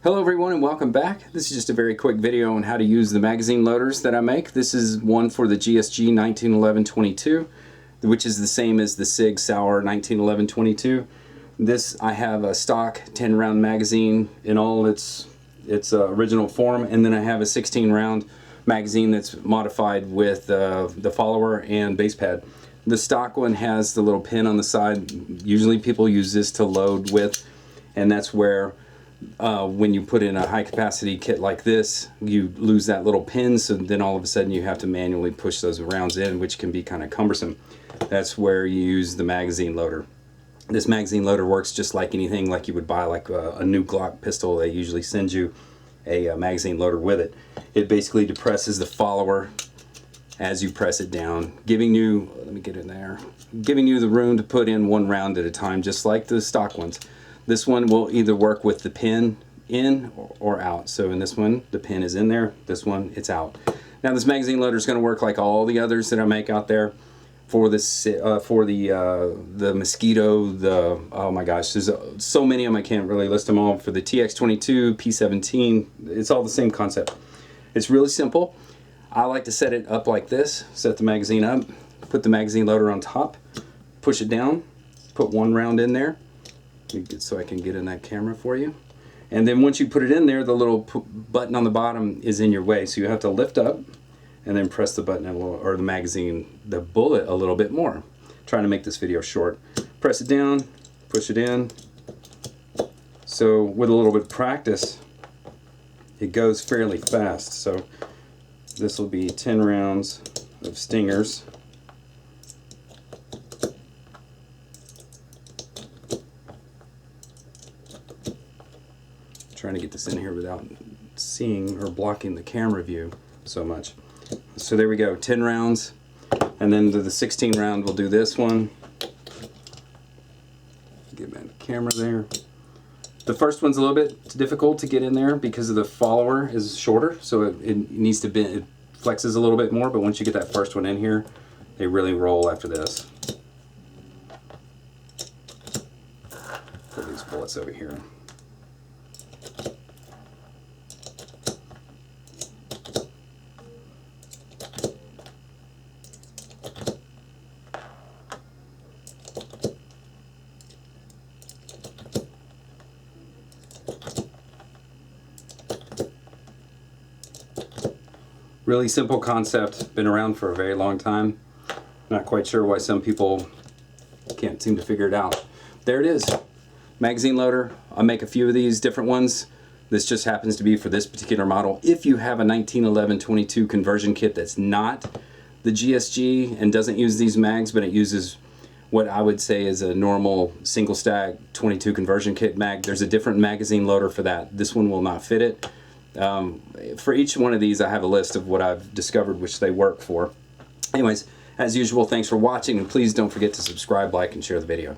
Hello everyone and welcome back. This is just a very quick video on how to use the magazine loaders that I make. This is one for the GSG 1911-22, which is the same as the Sig Sauer 1911-22. This, I have a stock 10 round magazine in all its original form, and then I have a 16 round magazine that's modified with the follower and base pad. The stock one has the little pin on the side. Usually people use this to load with, and that's where when you put in a high capacity kit like this, you lose that little pin, so then all of a sudden you have to manually push those rounds in, which can be kind of cumbersome. That's where you use the magazine loader. This magazine loader works just like anything, like you would buy like a new Glock pistol. They usually send you a magazine loader with it. It basically depresses the follower as you press it down, giving you, let me get in there, giving you the room to put in one round at a time, just like the stock ones. This one will either work with the pin in or out. So in this one, the pin is in there. This one, it's out. Now this magazine loader is going to work like all the others that I make out there. For this, the Mosquito, oh my gosh, there's so many of them I can't really list them all. For the TX22, P17, it's all the same concept. It's really simple. I like to set it up like this. Set the magazine up, put the magazine loader on top, push it down, put one round in there. So I can get in that camera for you. And then once you put it in there, the little button on the bottom is in your way. So you have to lift up and then press the button a little, or the magazine, the bullet a little bit more. I'm trying to make this video short. Press it down, push it in. So with a little bit of practice, it goes fairly fast. So this will be 10 rounds of stingers. Trying to get this in here without seeing or blocking the camera view so much. So there we go, 10 rounds, and then to the 16 round we'll do this one. Get back the camera there. The first one's a little bit difficult to get in there because of the follower is shorter, so it needs to bend, it flexes a little bit more, but once you get that first one in here, they really roll after this. Put these bullets over here. Really simple concept, been around for a very long time. Not quite sure why some people can't seem to figure it out. There it is, magazine loader. I'll make a few of these different ones. This just happens to be for this particular model. If you have a 1911-22 conversion kit that's not the GSG and doesn't use these mags, but it uses what I would say is a normal single stack 22 conversion kit mag, there's a different magazine loader for that. This one will not fit it. For each one of these I have a list of what I've discovered which they work for. Anyways, as usual, thanks for watching, and please don't forget to subscribe, like, and share the video.